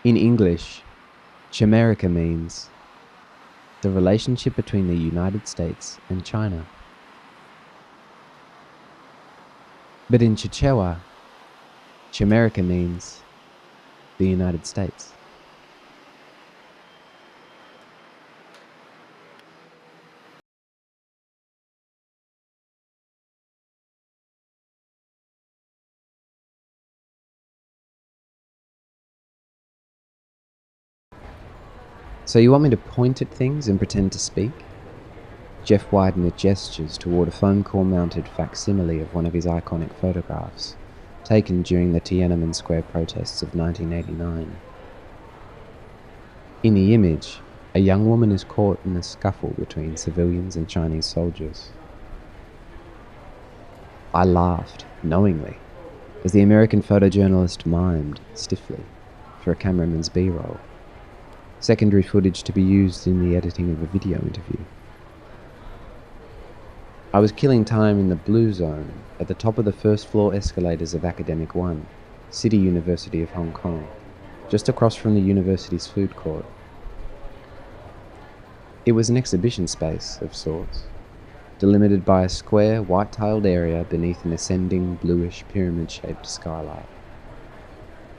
In English, Chimerica means the relationship between the United States and China. But in Chichewa, Chimerica means the United States. So you want me to point at things and pretend to speak? Jeff Widener gestures toward a phone call-mounted facsimile of one of his iconic photographs, taken during the Tiananmen Square protests of 1989. In the image, a young woman is caught in a scuffle between civilians and Chinese soldiers. I laughed, knowingly, as the American photojournalist mimed, stiffly, for a cameraman's B-roll. Secondary footage to be used in the editing of a video interview. I was killing time in the blue zone at the top of the first floor escalators of Academic One, City University of Hong Kong, just across from the university's food court. It was an exhibition space of sorts, delimited by a square, white-tiled area beneath an ascending, bluish, pyramid-shaped skylight.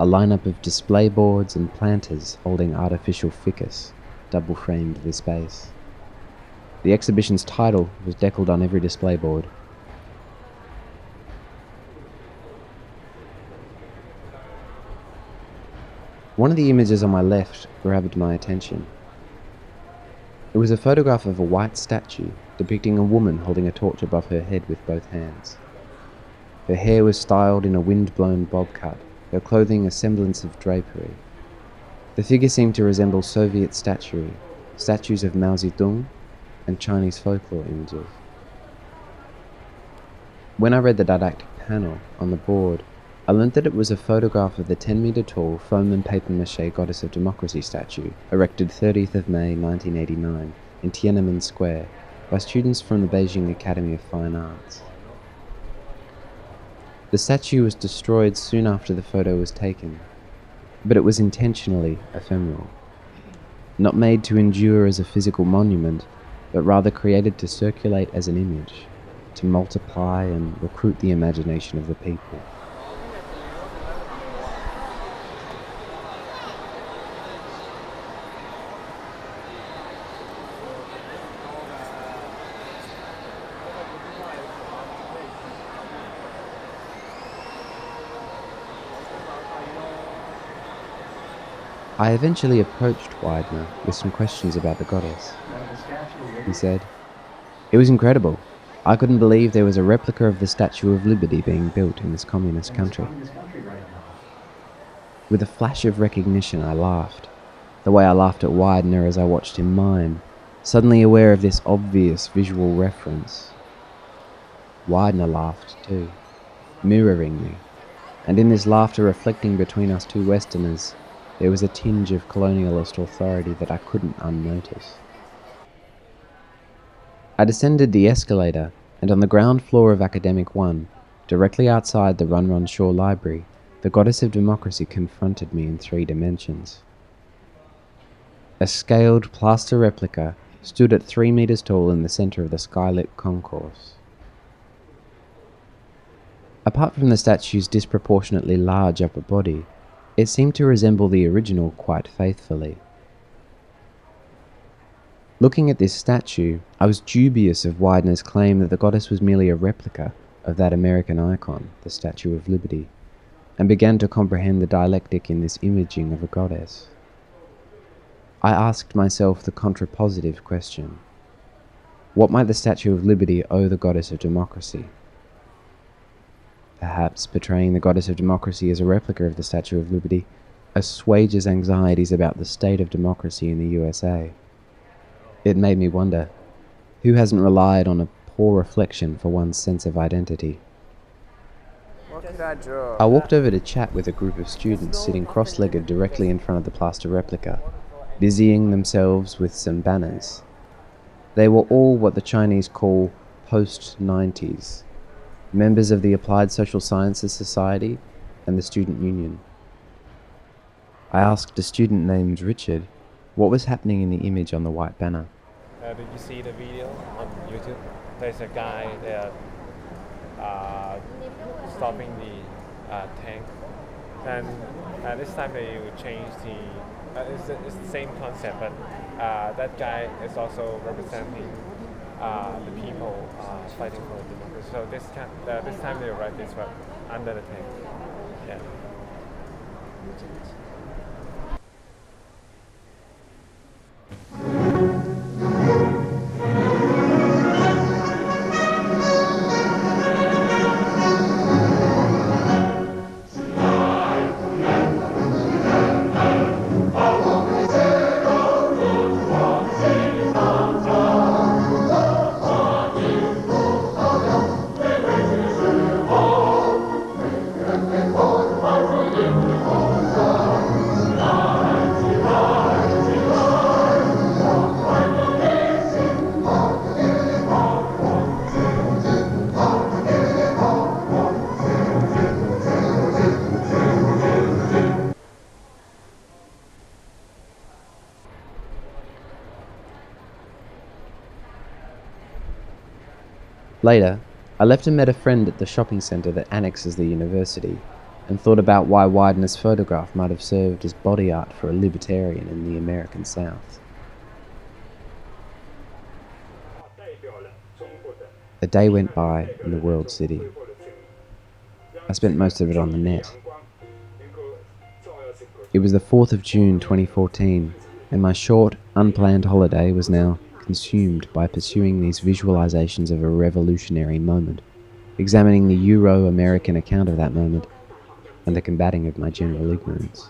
A lineup of display boards and planters holding artificial ficus double-framed the space. The exhibition's title was deckled on every display board. One of the images on my left grabbed my attention. It was a photograph of a white statue depicting a woman holding a torch above her head with both hands. Her hair was styled in a wind-blown bob cut, her clothing a semblance of drapery. The figure seemed to resemble Soviet statuary, statues of Mao Zedong, and Chinese folklore images. When I read the didactic panel on the board, I learnt that it was a photograph of the 10-metre-tall foam and papier-mâché Goddess of Democracy statue, erected 30th of May 1989 in Tiananmen Square by students from the Beijing Academy of Fine Arts. The statue was destroyed soon after the photo was taken, but it was intentionally ephemeral. Not made to endure as a physical monument, but rather created to circulate as an image, to multiply and recruit the imagination of the people. I eventually approached Widener with some questions about the goddess. He said, "It was incredible. I couldn't believe there was a replica of the Statue of Liberty being built in this communist country." With a flash of recognition, I laughed, the way I laughed at Widener as I watched him mime, suddenly aware of this obvious visual reference. Widener laughed too, mirroring me, and in this laughter reflecting between us two Westerners, there was a tinge of colonialist authority that I couldn't unnotice. I descended the escalator, and on the ground floor of Academic One, directly outside the Run Run Shaw Library, the Goddess of Democracy confronted me in 3 dimensions. A scaled plaster replica stood at 3 meters tall in the center of the skylit concourse. Apart from the statue's disproportionately large upper body, it seemed to resemble the original quite faithfully. Looking at this statue, I was dubious of Widener's claim that the goddess was merely a replica of that American icon, the Statue of Liberty, and began to comprehend the dialectic in this imaging of a goddess. I asked myself the contrapositive question: what might the Statue of Liberty owe the Goddess of Democracy? Perhaps portraying the Goddess of Democracy as a replica of the Statue of Liberty assuages anxieties about the state of democracy in the USA. It made me wonder, who hasn't relied on a poor reflection for one's sense of identity? I walked over to chat with a group of students sitting cross-legged directly in front of the plaster replica, busying themselves with some banners. They were all what the Chinese call post-90s, members of the Applied Social Sciences Society and the Student Union. I asked a student named Richard what was happening in the image on the white banner. Did you see the video on YouTube? There's a guy there uh, stopping the tank, and this time they will change the. It's the same concept, but that guy is also representing the people fighting for democracy. So this time they will write this one under the tank. Yeah. Later, I left and met a friend at the shopping centre that annexes the university, and thought about why Widener's photograph might have served as body art for a libertarian in the American South. A day went by in the world city. I spent most of it on the net. It was the 4th of June 2014, and my short, unplanned holiday was now consumed by pursuing these visualizations of a revolutionary moment, examining the Euro-American account of that moment, and the combating of my general ignorance.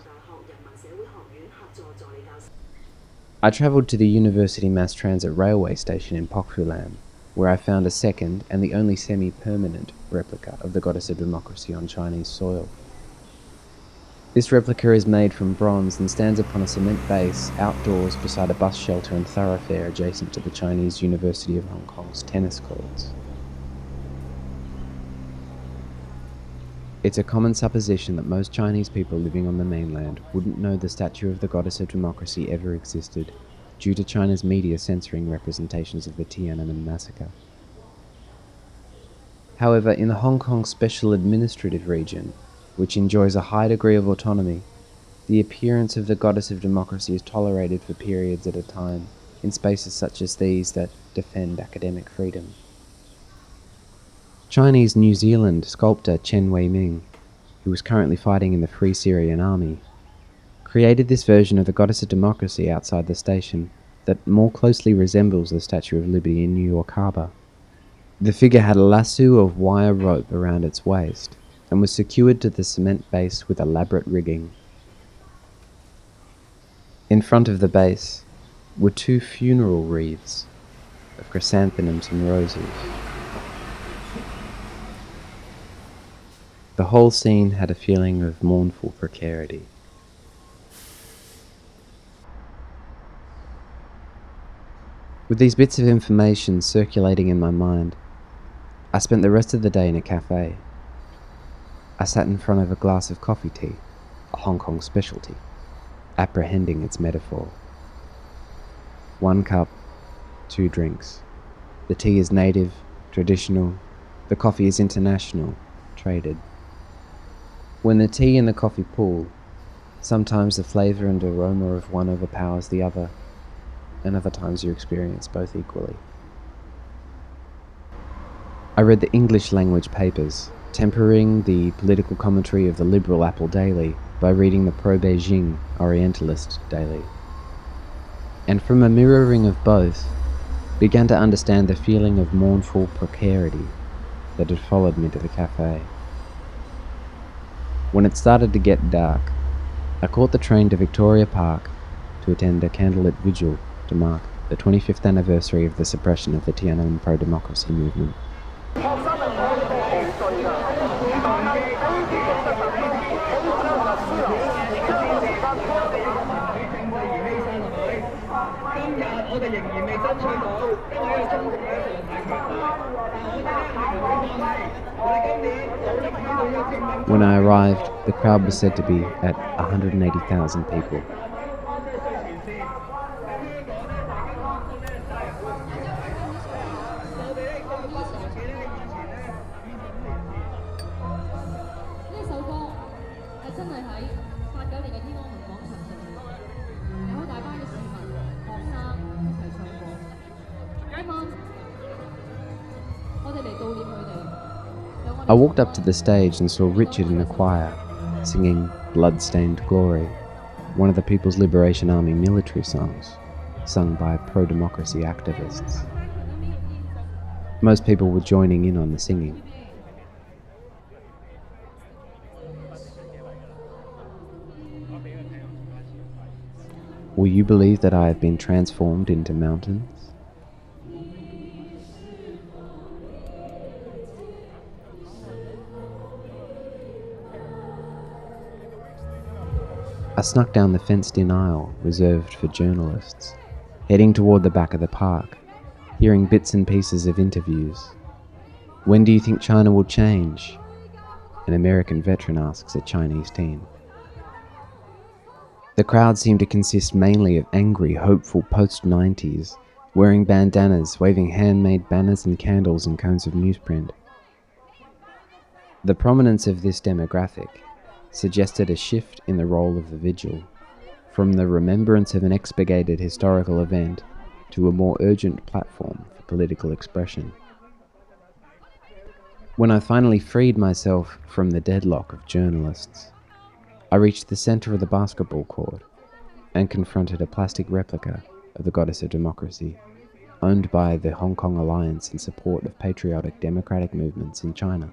I travelled to the University Mass Transit railway station in Pokfulam, where I found a second and the only semi-permanent replica of the Goddess of Democracy on Chinese soil. This replica is made from bronze and stands upon a cement base outdoors beside a bus shelter and thoroughfare adjacent to the Chinese University of Hong Kong's tennis courts. It's a common supposition that most Chinese people living on the mainland wouldn't know the statue of the Goddess of Democracy ever existed, due to China's media censoring representations of the Tiananmen massacre. However, in the Hong Kong Special Administrative Region, which enjoys a high degree of autonomy, the appearance of the Goddess of Democracy is tolerated for periods at a time in spaces such as these that defend academic freedom. Chinese New Zealand sculptor Chen Wei-ming, who is currently fighting in the Free Syrian Army, created this version of the Goddess of Democracy outside the station that more closely resembles the Statue of Liberty in New York Harbour. The figure had a lasso of wire rope around its waist, and was secured to the cement base with elaborate rigging. In front of the base were 2 funeral wreaths of chrysanthemums and roses. The whole scene had a feeling of mournful precarity. With these bits of information circulating in my mind, I spent the rest of the day in a cafe. I sat in front of a glass of coffee tea, a Hong Kong specialty, apprehending its metaphor. 1 cup, 2 drinks. The tea is native, traditional. The coffee is international, traded. When the tea and the coffee pool, sometimes the flavour and aroma of one overpowers the other, and other times you experience both equally. I read the English language papers, tempering the political commentary of the liberal Apple Daily by reading the pro-Beijing Orientalist Daily. And from a mirroring of both, began to understand the feeling of mournful precarity that had followed me to the cafe. When it started to get dark, I caught the train to Victoria Park to attend a candlelit vigil to mark the 25th anniversary of the suppression of the Tiananmen pro-democracy movement. When I arrived, the crowd was said to be at 180,000 people. I walked up to the stage and saw Richard in the choir, singing Blood-Stained Glory, one of the People's Liberation Army military songs, sung by pro-democracy activists. Most people were joining in on the singing. Will you believe that I have been transformed into mountains? I snuck down the fenced-in aisle reserved for journalists, heading toward the back of the park, hearing bits and pieces of interviews. When do you think China will change? An American veteran asks a Chinese teen. The crowd seemed to consist mainly of angry, hopeful post-90s, wearing bandanas, waving handmade banners and candles in cones of newsprint. The prominence of this demographic suggested a shift in the role of the vigil, from the remembrance of an expurgated historical event to a more urgent platform for political expression. When I finally freed myself from the deadlock of journalists, I reached the center of the basketball court and confronted a plastic replica of the Goddess of Democracy, owned by the Hong Kong Alliance in support of patriotic democratic movements in China.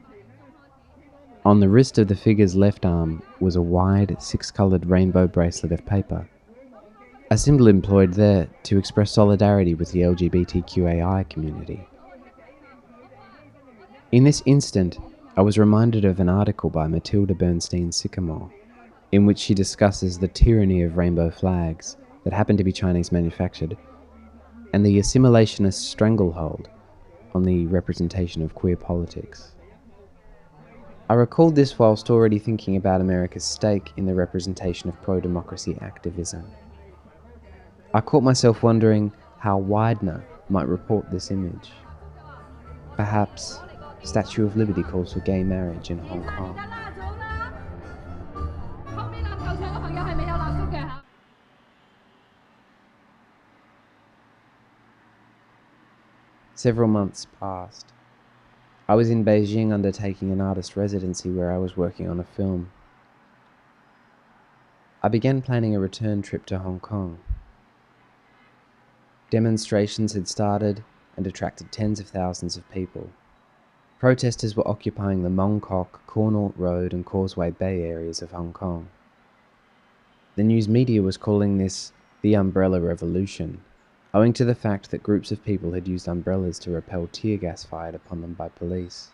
On the wrist of the figure's left arm was a wide, six-colored rainbow bracelet of paper, a symbol employed there to express solidarity with the LGBTQAI community. In this instant, I was reminded of an article by Matilda Bernstein Sycamore, in which she discusses the tyranny of rainbow flags that happen to be Chinese manufactured, and the assimilationist stranglehold on the representation of queer politics. I recalled this whilst already thinking about America's stake in the representation of pro-democracy activism. I caught myself wondering how Widener might report this image. Perhaps Statue of Liberty calls for gay marriage in Hong Kong. Several months passed. I was in Beijing undertaking an artist residency where I was working on a film. I began planning a return trip to Hong Kong. Demonstrations had started and attracted tens of thousands of people. Protesters were occupying the Mong Kok, Connaught Road and Causeway Bay areas of Hong Kong. The news media was calling this the Umbrella Revolution, owing to the fact that groups of people had used umbrellas to repel tear gas fired upon them by police.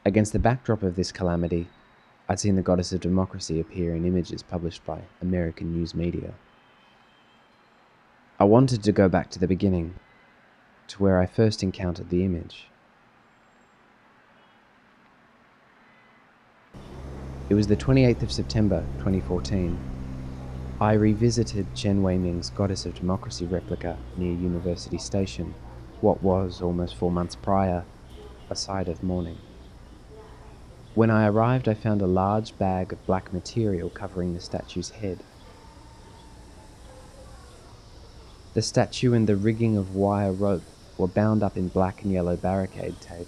Against the backdrop of this calamity, I'd seen the Goddess of Democracy appear in images published by American news media. I wanted to go back to the beginning, to where I first encountered the image. It was the 28th of September 2014. I revisited Chen Weiming's Goddess of Democracy replica near University Station, what was, almost 4 months prior, a sight of mourning. When I arrived, I found a large bag of black material covering the statue's head. The statue and the rigging of wire rope were bound up in black and yellow barricade tape.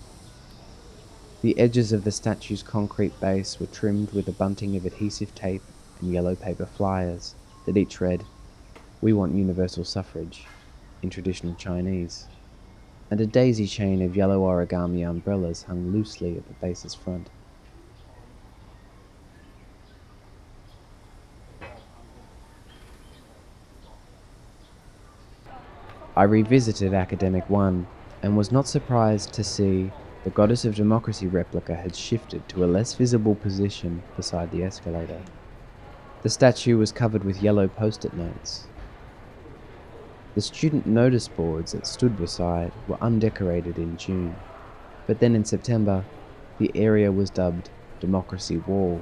The edges of the statue's concrete base were trimmed with a bunting of adhesive tape and yellow paper flyers that each read, "We want universal suffrage," in traditional Chinese, and a daisy chain of yellow origami umbrellas hung loosely at the base's front. I revisited Academic 1 and was not surprised to see the Goddess of Democracy replica had shifted to a less visible position beside the escalator. The statue was covered with yellow post-it notes. The student notice boards that stood beside were undecorated in June, but then in September, The area was dubbed Democracy Wall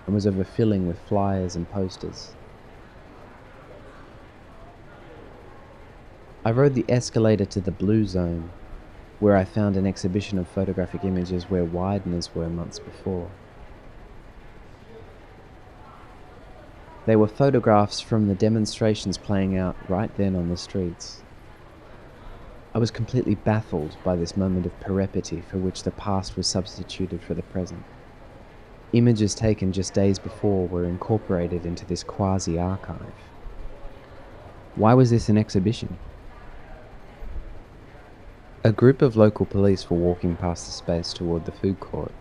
and was overfilling with flyers and posters. I rode the escalator to the Blue Zone, where I found an exhibition of photographic images where Wideners were months before. They were photographs from the demonstrations playing out right then on the streets. I was completely baffled by this moment of perpetuity for which the past was substituted for the present. Images taken just days before were incorporated into this quasi-archive. Why was this an exhibition? A group of local police were walking past the space toward the food court.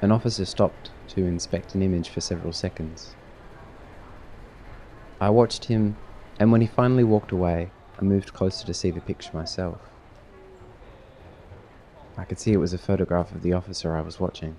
An officer stopped to inspect an image for several seconds. I watched him, and when he finally walked away, I moved closer to see the picture myself. I could see it was a photograph of the officer I was watching.